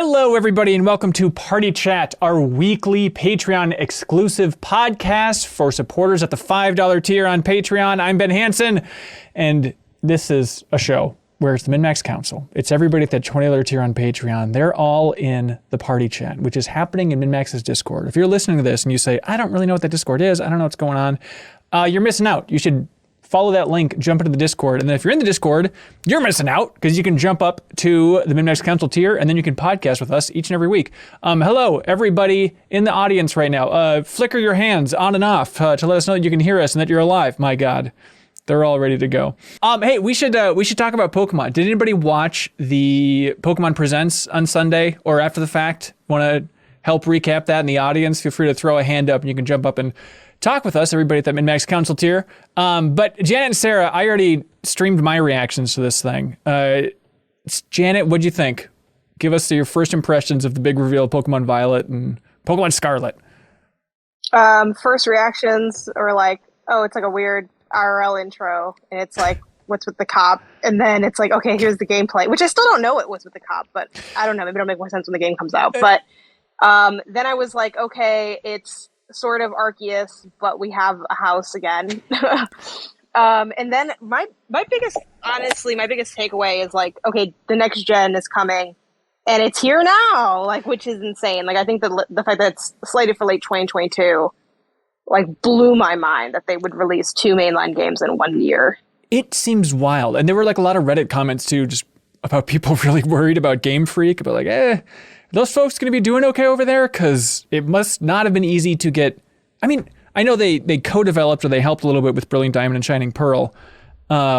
Hello, everybody, and welcome to Party Chat, our weekly Patreon exclusive podcast for supporters at the $5 tier on Patreon. I'm Ben Hansen, and this is a show where it's the Min-Max Council. It's everybody at that $20 tier on Patreon. They're all in the Party Chat, which is happening in Min-Max's Discord. If you're listening to this and you say, I don't really know what that Discord is, I don't know what's going on, you're missing out. You should follow that link, jump into the Discord, and then if you're in the Discord, you're missing out because you can jump up to the Min-Max Council tier and then you can podcast with us each and every week. Hello, everybody in the audience right now. Flicker your hands on and off to let us know that you can hear us and that you're alive. My God, they're all ready to go. Hey, we should talk about Pokemon. Did anybody watch the Pokemon Presents on Sunday or after the fact? Want to help recap that in the audience? Feel free to throw a hand up and you can jump up and talk with us, everybody at that Min-Max Council tier. But Janet and Sarah, I already streamed my reactions to this thing. Janet, what'd you think? Give us your first impressions of the big reveal of Pokemon Violet and Pokemon Scarlet. First reactions are like, oh, it's like a weird IRL intro, and it's like, what's with the cop? And then it's like, okay, here's the gameplay, which I still don't know what's with the cop, but I don't know, maybe it'll make more sense when the game comes out. But then I was like, okay, it's sort of Arceus, but we have a house again. And then my biggest takeaway is like, okay, the next gen is coming and it's here now, like, which is insane. Like, I think the fact that it's slated for late 2022 like blew my mind that they would release 2 mainline games in 1 year. It seems wild. And there were like a lot of Reddit comments too, just about people really worried about Game Freak, about like, those folks going to be doing okay over there? Because it must not have been easy to get. I mean, I know they co-developed or they helped a little bit with Brilliant Diamond and Shining Pearl. I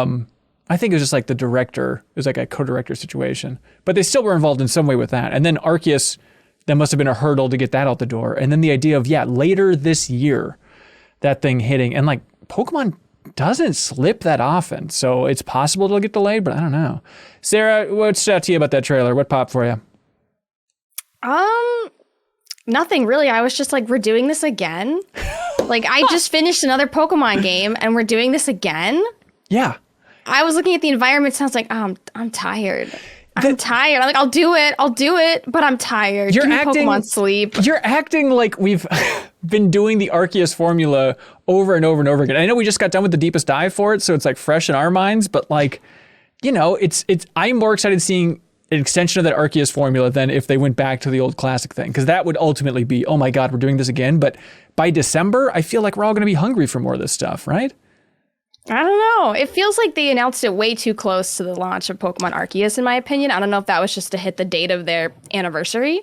think it was just like the director. It was like a co-director situation. But they still were involved in some way with that. And then Arceus, that must have been a hurdle to get that out the door. And then the idea of, later this year, that thing hitting. And like, Pokemon doesn't slip that often. So it's possible it'll get delayed, but I don't know. Sarah, what stood out to you about that trailer? What popped for you? Nothing really. I was just like, we're doing this again. Like, I just finished another Pokemon game and we're doing this again. Yeah. I was looking at the environment and I was like, I'm tired. I'm tired. I'm like, I'll do it, but I'm tired. Give me Pokemon sleep. You're acting like we've been doing the Arceus formula over and over and over again. I know we just got done with the deepest dive for it, so it's like fresh in our minds, but like, I'm more excited seeing an extension of that Arceus formula than if they went back to the old classic thing, because that would ultimately be, oh my God, we're doing this again. But by December, I feel like we're all going to be hungry for more of this stuff, right? I don't know. It feels like they announced it way too close to the launch of Pokemon Arceus, in my opinion. I don't know if that was just to hit the date of their anniversary,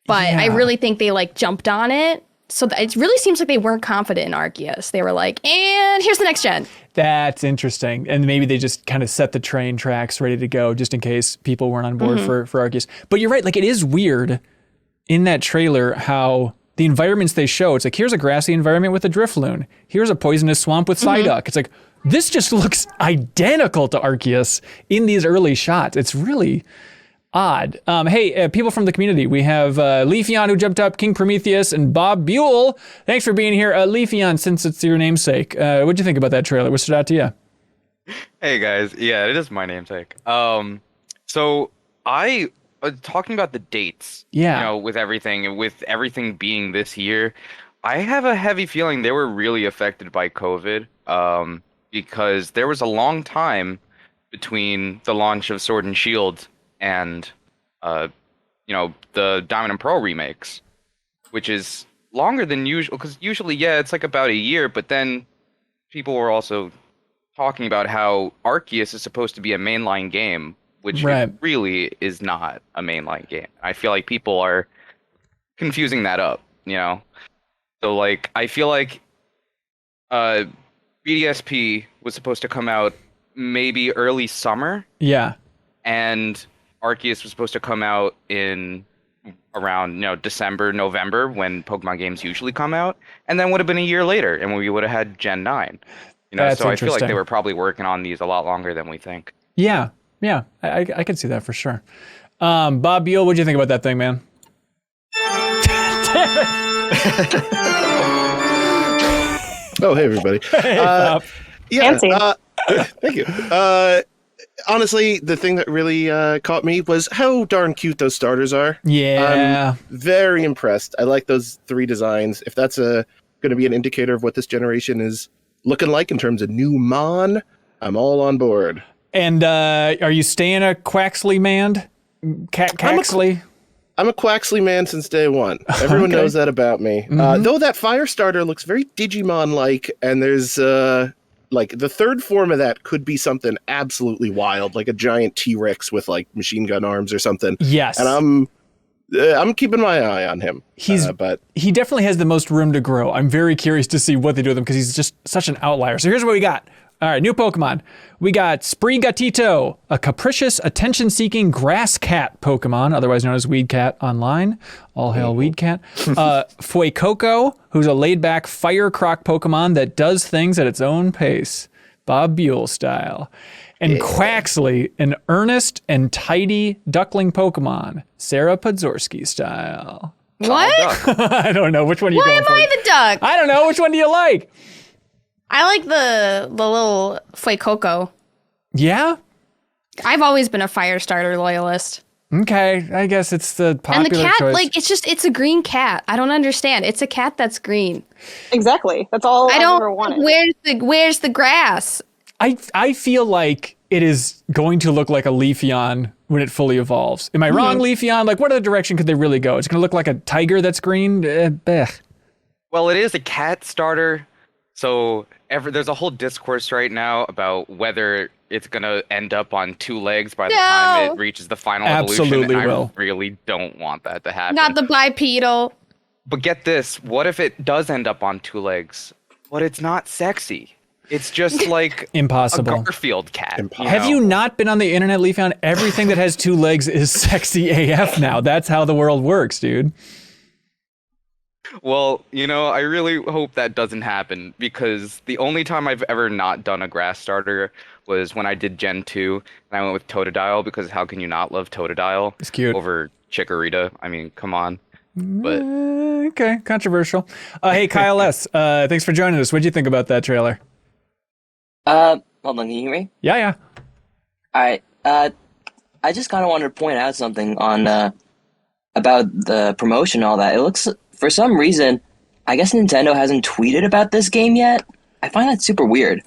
but I really think they like jumped on it. So it really seems like they weren't confident in Arceus. They were like, and here's the next gen. That's interesting. And maybe they just kind of set the train tracks ready to go just in case people weren't on board for Arceus. But you're right. Like, it is weird in that trailer how the environments they show, it's like, here's a grassy environment with a Drifloon. Here's a poisonous swamp with Psyduck. It's like, this just looks identical to Arceus in these early shots. It's really odd. Hey, people from the community, we have Leafeon who jumped up, King Prometheus, and Bob Buel. Thanks for being here. Leafeon, since it's your namesake, what'd you think about that trailer? What stood out to you? Hey guys, yeah, it is my namesake. So I talking about the dates, with everything being this year, I have a heavy feeling they were really affected by COVID, because there was a long time between the launch of Sword and Shield and the Diamond and Pearl remakes, which is longer than usual, because usually it's like about a year, but then people were also talking about how Arceus is supposed to be a mainline game, which it really is not a mainline game. I feel like people are confusing that up, so like I feel like BDSP was supposed to come out maybe early summer, and Arceus was supposed to come out in around December, November, when Pokemon games usually come out, and then would have been a year later, and we would have had Gen 9. So I feel like they were probably working on these a lot longer than we think. Yeah, I could see that for sure. Bob Buel, what'd you think about that thing, man? Oh, hey everybody. Fancy. Thank you. honestly, the thing that really caught me was how darn cute those starters are. Yeah. I'm very impressed. I like those 3 designs. If that's going to be an indicator of what this generation is looking like in terms of new Mon, I'm all on board. And are you staying a Quaxley man? Caxley? I'm a Quaxley man since day one. Everyone knows that about me. Though that Firestarter looks very Digimon-like, and there's like the 3rd form of that could be something absolutely wild, like a giant T-Rex with like machine gun arms or something. Yes. And I'm keeping my eye on him. But he definitely has the most room to grow. I'm very curious to see what they do with him because he's just such an outlier. So here's what we got. All right, new Pokemon. We got Sprigatito, a capricious, attention-seeking grass cat Pokemon, otherwise known as Weed Cat Online. All hail Weed Cat. Fuecoco, who's a laid-back fire croc Pokemon that does things at its own pace, Bob Buell style. And Quaxley, an earnest and tidy duckling Pokemon, Sarah Podzorski style. What? I don't know. Which one are you Why going am for? I the duck? I don't know. Which one do you like? I like the little Fuecoco. Yeah? I've always been a Firestarter loyalist. Okay, I guess it's the popular And the cat, choice. like, it's a green cat. I don't understand. It's a cat that's green. Exactly. That's all I've ever wanted. Where's the grass? I feel like it is going to look like a Leafeon when it fully evolves. Am I wrong, Leafeon? Like, what other direction could they really go? It's going to look like a tiger that's green? Well, it is a cat starter, so there's a whole discourse right now about whether it's going to end up on 2 legs by the time it reaches the final Absolutely evolution. will. I really don't want that to happen. Not the bipedal. But get this, what if it does end up on 2 legs, but it's not sexy? It's just like Impossible. a Garfield cat. Have you not been on the internet, Leafeon? Everything that has 2 legs is sexy AF now. That's how the world works, dude. Well, I really hope that doesn't happen, because the only time I've ever not done a grass starter was when I did Gen 2, and I went with Totodile, because how can you not love Totodile? It's cute. Over Chikorita? I mean, come on. But Okay, controversial. Hey, Kyle S., thanks for joining us. What'd you think about that trailer? Hold on, can you hear me? Yeah. Alright, I just kind of wanted to point out something on, about the promotion and all that. It looks, for some reason, I guess Nintendo hasn't tweeted about this game yet. I find that super weird.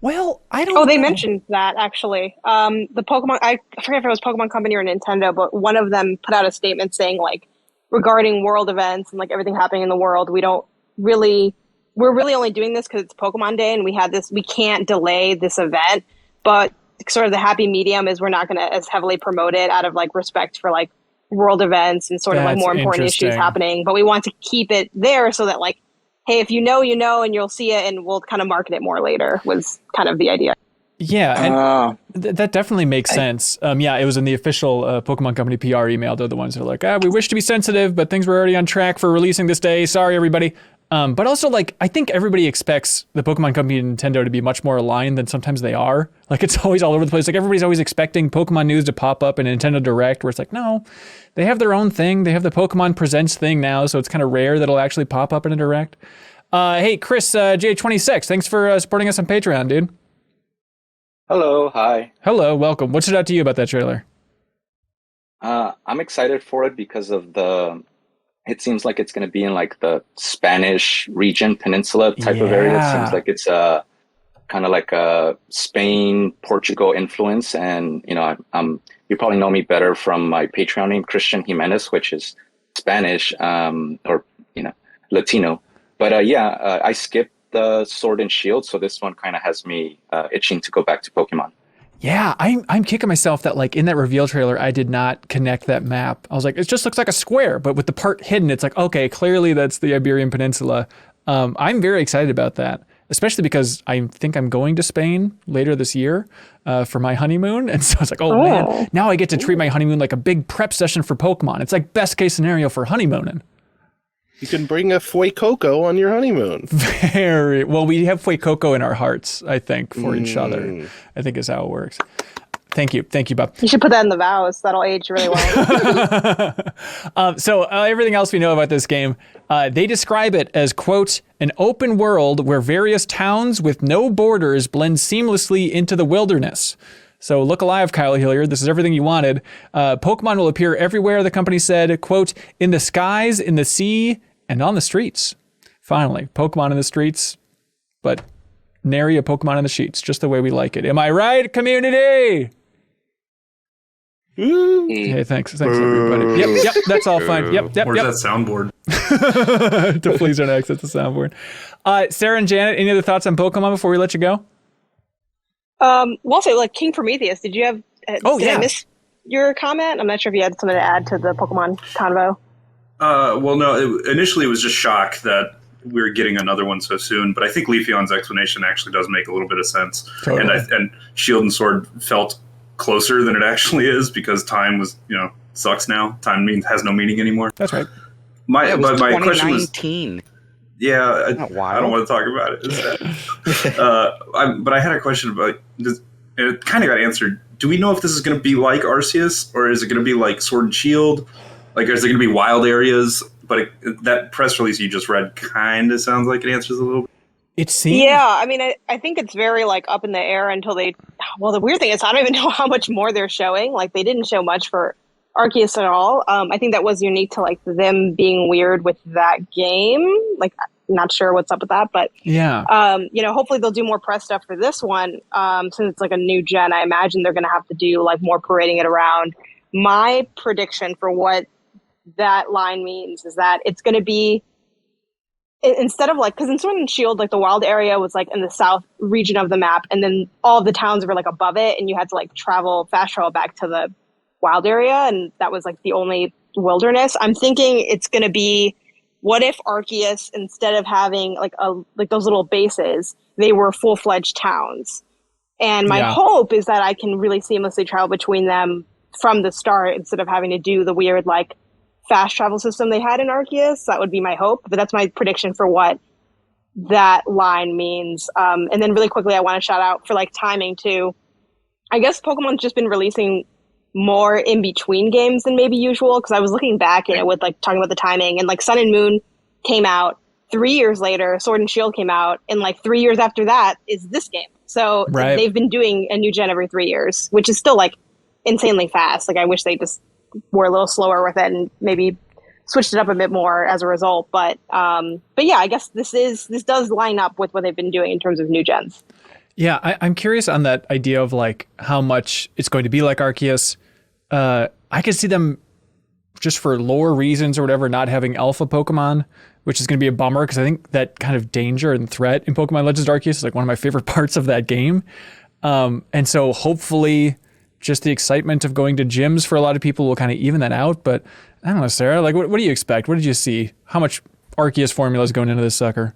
Well, I don't know. They mentioned that, actually. The Pokemon, I forget if it was Pokemon Company or Nintendo, but one of them put out a statement saying, like, regarding world events and, like, everything happening in the world, we're really only doing this because it's Pokemon Day and we can't delay this event, but sort of the happy medium is we're not going to as heavily promote it out of like respect for like world events and sort of like more important issues happening, but we want to keep it there so that like, hey, if you know, and you'll see it and we'll kind of market it more later was kind of the idea. Yeah, and that definitely makes sense. It was in the official Pokemon Company PR email. They're the ones that are like, we wish to be sensitive, but things were already on track for releasing this day. Sorry, everybody. But also, like, I think everybody expects the Pokemon Company and Nintendo to be much more aligned than sometimes they are. Like, it's always all over the place. Like, everybody's always expecting Pokemon news to pop up in Nintendo Direct, where it's like, no, they have their own thing. They have the Pokemon Presents thing now, so it's kind of rare that it'll actually pop up in a Direct. Hey, Chris, J26, thanks for supporting us on Patreon, dude. Hello, hi. Hello, welcome. What stood out to you about that trailer? I'm excited for it because of it seems like it's going to be in like the Spanish region, peninsula type of area. It seems like it's kind of like a Spain, Portugal influence. And, you probably know me better from my Patreon name, Christian Jimenez, which is Spanish or, Latino. But I skipped the Sword and Shield, so this one kind of has me itching to go back to Pokemon. Yeah, I'm kicking myself that like in that reveal trailer, I did not connect that map. I was like, it just looks like a square, but with the part hidden, it's like, okay, clearly that's the Iberian Peninsula. I'm very excited about that, especially because I think I'm going to Spain later this year for my honeymoon. And so it's like, man, now I get to treat my honeymoon like a big prep session for Pokemon. It's like best case scenario for honeymooning. You can bring a Fuecoco on your honeymoon. Very well. We have Fuecoco in our hearts, I think, for each other. I think is how it works. Thank you, Bob. You should put that in the vows. That'll age really well. So everything else we know about this game, they describe it as, quote, an open world where various towns with no borders blend seamlessly into the wilderness. So look alive, Kyle Hilliard. This is everything you wanted. Pokemon will appear everywhere, the company said, quote, in the skies, in the sea, and on the streets. Finally, Pokemon in the streets, but nary a Pokemon in the sheets, just the way we like it. Am I right, community? Hey, thanks everybody. Yep, that's all fine. Yep. Where's that soundboard? To please don't access the soundboard. Sarah and Janet, any other thoughts on Pokemon before we let you go? Also, like King Prometheus, did you have? Did I miss your comment? I'm not sure if you had something to add to the Pokemon convo. Well, no. Initially, it was just shock that we were getting another one so soon. But I think Leafeon's explanation actually does make a little bit of sense. Totally. And Shield and Sword felt closer than it actually is because time was, sucks now. Time has no meaning anymore. That's right. My question was, yeah, I don't want to talk about it. But I had a question about this, and it kind of got answered. Do we know if this is going to be like Arceus, or is it going to be like Sword and Shield? Like, is it going to be wild areas? But that press release you just read kind of sounds like it answers a little bit. It seems. Yeah, I mean, I think it's very like up in the air until they. Well, the weird thing is, I don't even know how much more they're showing. Like, they didn't show much for Arceus at all. I think that was unique to like them being weird with that game. Like, not sure what's up with that, but yeah. Hopefully they'll do more press stuff for this one. Since it's like a new gen, I imagine they're going to have to do like more parading it around. My prediction for what that line means is that it's going to be, instead of like, because in Sword and Shield, like the wild area was like in the south region of the map, and then all of the towns were like above it, and you had to like fast travel back to the wild area, and that was like the only wilderness. I'm thinking it's going to be, what if Arceus, instead of having like those little bases, they were full-fledged towns? And my hope is that I can really seamlessly travel between them from the start instead of having to do the weird like fast travel system they had in Arceus. That would be my hope, but that's my prediction for what that line means. And then really quickly, I want to shout out for like timing too. I guess Pokemon's just been releasing more in between games than maybe usual, because I was looking back with like talking about the timing, and like Sun and Moon came out 3 years later, Sword and Shield came out, and like 3 years after that is this game. So they've been doing a new gen every 3 years, which is still like insanely fast. Like, I wish they just were a little slower with it and maybe switched it up a bit more as a result. But yeah, I guess this does line up with what they've been doing in terms of new gens. Yeah, I'm curious on that idea of like how much it's going to be like Arceus. I could see them, just for lore reasons or whatever, not having alpha Pokemon, which is going to be a bummer, because I think that kind of danger and threat in Pokemon Legends Arceus is like one of my favorite parts of that game. And so hopefully just the excitement of going to gyms for a lot of people will kind of even that out. But I don't know, Sarah, like what do you expect? What did you see? How much Arceus formula is going into this sucker?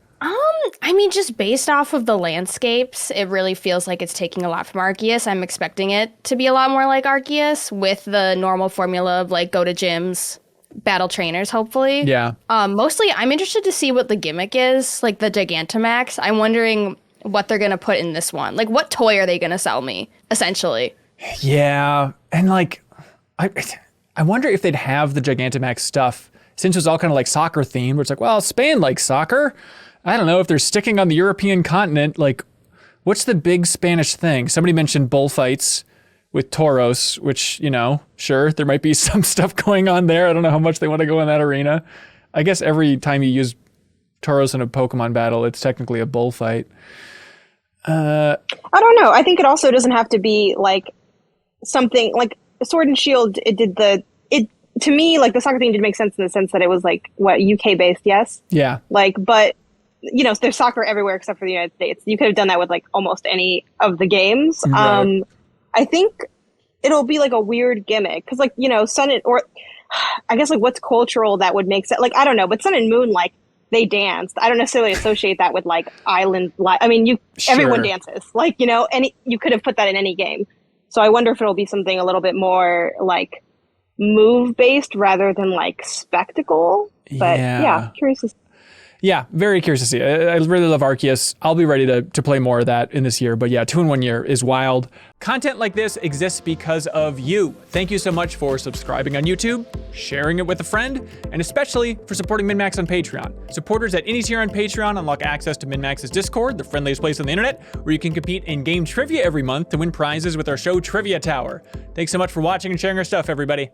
I mean, just based off of the landscapes, it really feels like it's taking a lot from Arceus. I'm expecting it to be a lot more like Arceus, with the normal formula of like go to gyms, battle trainers, hopefully. Yeah. Mostly, I'm interested to see what the gimmick is, like the Gigantamax. I'm wondering what they're going to put in this one. Like, what toy are they going to sell me, essentially? Yeah. And like, I wonder if they'd have the Gigantamax stuff, since it was all kind of like soccer themed, where it's like, well, Spain likes soccer. I don't know if they're sticking on the European continent. Like, what's the big Spanish thing? Somebody mentioned bullfights with toros, which, sure, there might be some stuff going on there. I don't know how much they want to go in that arena. I guess every time you use toros in a Pokemon battle, it's technically a bullfight. I don't know. I think it also doesn't have to be like something like Sword and Shield. To me, like the soccer thing did make sense in the sense that it was like UK based, yes. Yeah. Like, but there's soccer everywhere except for the United States. You could have done that with like almost any of the games. Right. I think it'll be like a weird gimmick because, like, I guess like what's cultural that would make sense. Like, I don't know, but Sun and Moon, like, they danced. I don't necessarily associate that with like island life. I mean, everyone dances, like, you could have put that in any game. So I wonder if it'll be something a little bit more like move based rather than like spectacle. But yeah curious to see. Yeah, very curious to see. I really love Arceus. I'll be ready to play more of that in this year. But yeah, 2 in 1 year is wild. Content like this exists because of you. Thank you so much for subscribing on YouTube, sharing it with a friend, and especially for supporting MinnMax on Patreon. Supporters at any tier on Patreon unlock access to MinnMax's Discord, the friendliest place on the internet, where you can compete in game trivia every month to win prizes with our show Trivia Tower. Thanks so much for watching and sharing our stuff, everybody.